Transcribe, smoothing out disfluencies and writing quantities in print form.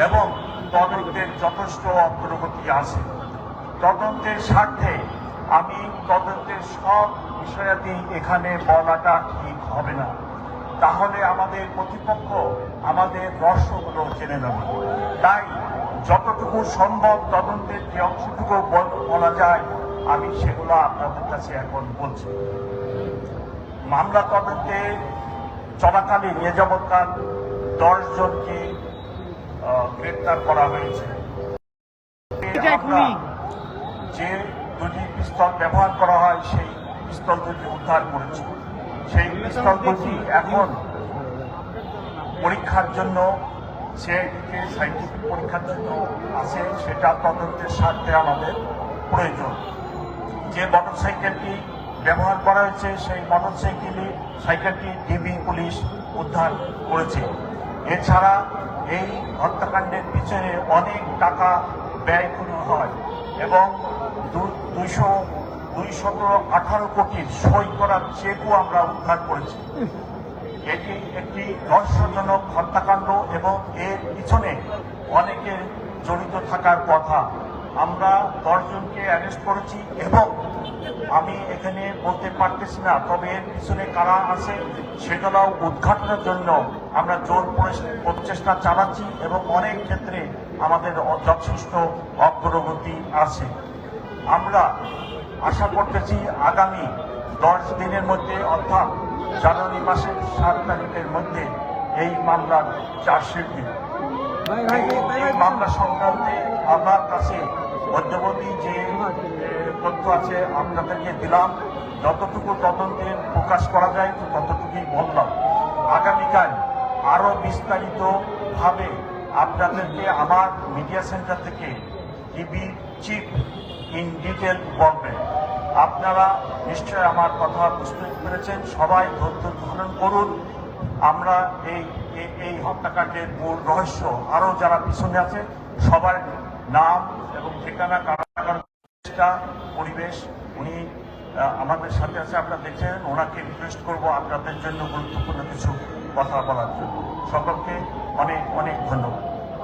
এবং তদন্তের যথেষ্ট অগ্রগতি আছে। তদন্তের স্বার্থে আমি তদন্তের সব বিষয়াদি এখানে বলাটা ঠিক হবে না, তাহলে আমাদের প্রতিপক্ষ আমাদের রহস্যগুলো জেনে নেবে। তাই যতটুকু সম্ভব তদন্তের যে অংশটুকু বলা যায় আমি সেগুলো আপনাদের কাছে এখন বলছি। মামলা তদন্তে চলাকালীন এ যাবৎকাল 10 জনকে গ্রেপ্তার করা হয়েছে। যে দুটি পিস্তল ব্যবহার করা হয় সেই পিস্তল দুটি উদ্ধার করেছে। সেই পিস্তল দুটি এখন পরীক্ষার জন্য সাইন্টিফিক পরীক্ষার জন্য আছে, সেটা তদন্তের স্বার্থে আমাদের প্রয়োজন। যে মোটরসাইকেলটি ব্যবহার করা হয়েছে সেই সাইকেলটি ডিবি পুলিশ উদ্ধার করেছে। এছাড়া এই হত্যাকাণ্ডের পিছনে অনেক টাকা ব্যয় করা হয় এবং 218 কোটির সই করা চেকও আমরা উদ্ধার করেছি। এটি একটি রহস্যজনক হত্যাকাণ্ড এবং এর পিছনে অনেকের জড়িত থাকার কথা। আমরা 10 জনকে অ্যারেস্ট করেছি এবং আমি এখানে বলতে পারতেছি না, তবে এর পিছনে কারা আছে সেগুলো উদ্ঘাটনের জন্য আমরা জোর প্রচেষ্টা চালাচ্ছি এবং অনেক ক্ষেত্রে আমাদের যথেষ্ট অগ্রগতি আছে। আমরা আশা করতেছি আগামী 10 দিনের মধ্যে অর্থাৎ জানুয়ারি মাসের 7 তারিখের মধ্যে এই মামলার চার্জশিট দিন। এই মামলা সংক্রান্তে আমার কাছে মধ্যবর্তী যে তথ্য আছে আপনাদেরকে দিলাম, যতটুকু তদন্তের প্রকাশ করা যায় ততটুকুই বললাম। আগামীকাল আরো বিস্তারিতভাবে আপনাদেরকে আমার মিডিয়া সেন্টার থেকে ডিবি চিফ ইন ডিটেল বলবেন। আপনারা নিশ্চয় আমার কথা বুঝতে পেরেছেন। সবাই ধৈর্য ধারণ করুন। আমরা এই হত্যাকাণ্ডের মূল রহস্য আরো যারা পিছনে আছে সবার নাম এবং ঠিকানা, কারাগার পরিবেশ, উনি আমাদের সাথে আছে, আপনারা দেখছেন। ওনাকে রিকোয়েস্ট করবো আপনাদের জন্য গুরুত্বপূর্ণ কিছু কথা বলার জন্য। সকলকে অনেক অনেক ধন্যবাদ।